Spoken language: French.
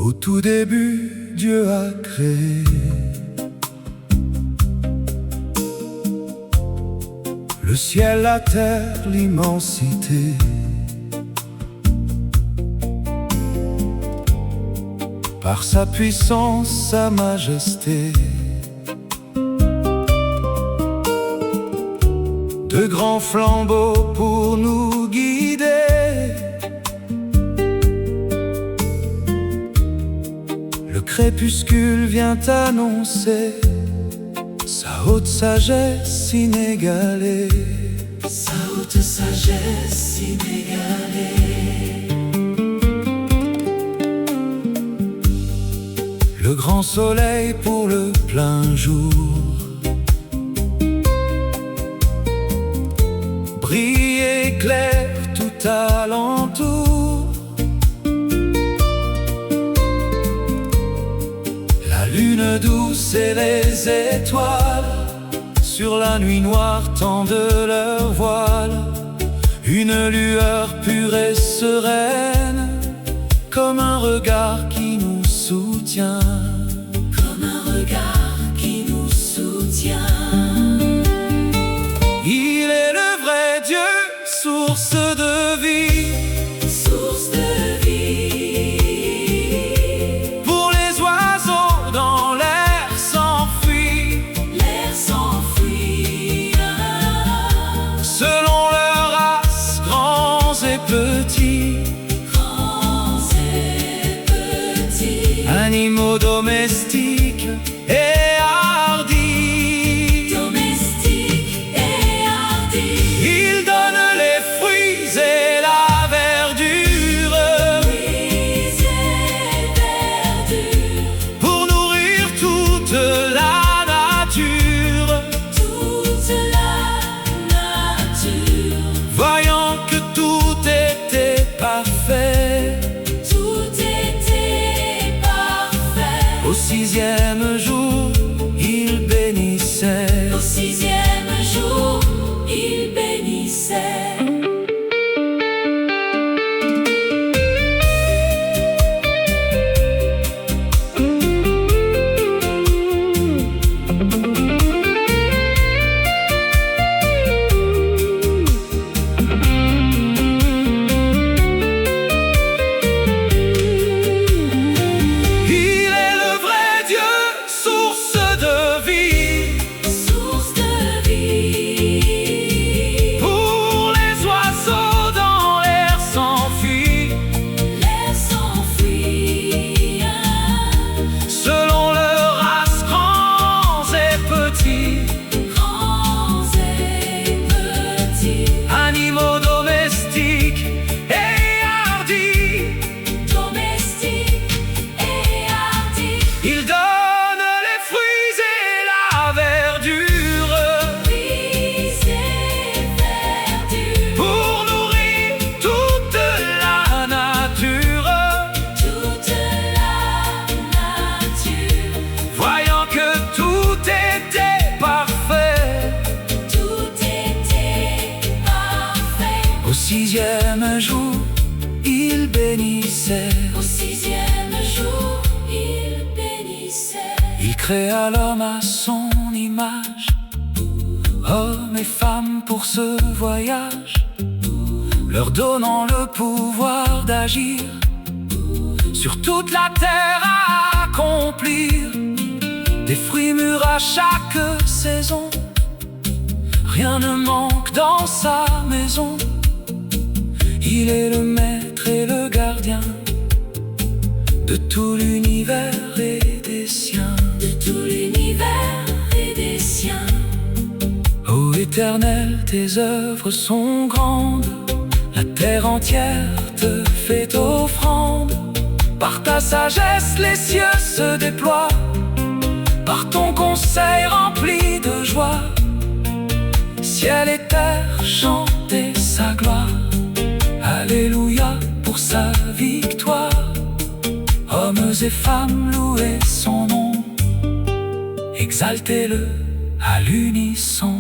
Au tout début, Dieu a créé le ciel, la terre, l'immensité. Par sa puissance, sa majesté, de grands flambeaux pour nous guider. Le crépuscule vient annoncer sa haute sagesse inégalée. Sa haute sagesse inégalée. Le grand soleil pour le plein jour brille et éclaire tout alentour. La lune douce et les étoiles sur la nuit noire tendent leur voile. Une lueur pure et sereine, comme un regard qui nous soutient. Comme un regard qui nous soutient. Il est le vrai Dieu, source de vie. Source de vie. Pour les oiseaux dans l'air s'enfuit. L'air s'enfuit. Selon leur race, grands et petits. Grands et petits. Animaux domestiques et hardis. Domestiques et hardis. Ils donnent les fruits et la verdure. Fruits et verdure. Pour nourrir toute la nature. Toute la nature. Voyant que tout était parfait, Tout était parfait. au sixième jour, il bénissait. Au sixième jour, il bénissait. Il est le vrai Dieu, source de vie. Source de vie. Pour les oiseaux dans l'air s'enfuit. L'air s'enfuit. Selon leur race, grands et petits. Grands et petits. Animaux domestiques et hardis. Domestiques et hardis. Ils donnent les fruits et la verdure. Fruits et verdure. Pour nourrir toute la nature. Toute la nature. Voyant que tout était parfait, Tout était parfait. au sixième jour, il bénissait. Au sixième jour, il bénissait. Il créa l'homme à son image, hommes et femmes pour ce voyage, leur donnant le pouvoir d'agir sur toute la terre à accomplir des fruits mûrs à chaque saison. Rien ne manque dans sa maison. Il est le maître et le gardien de tout l'univers et des siens. De tout l'univers et des siens. Ô Éternel, tes œuvres sont grandes, la terre entière te fait offrande. Par ta sagesse, les cieux se déploient, par ton conseil rempli de joie. Ciel et terre chantaient sa gloire. Alléluia pour sa victoire. Hommes et femmes, louez son nom, exaltez-le à l'unisson.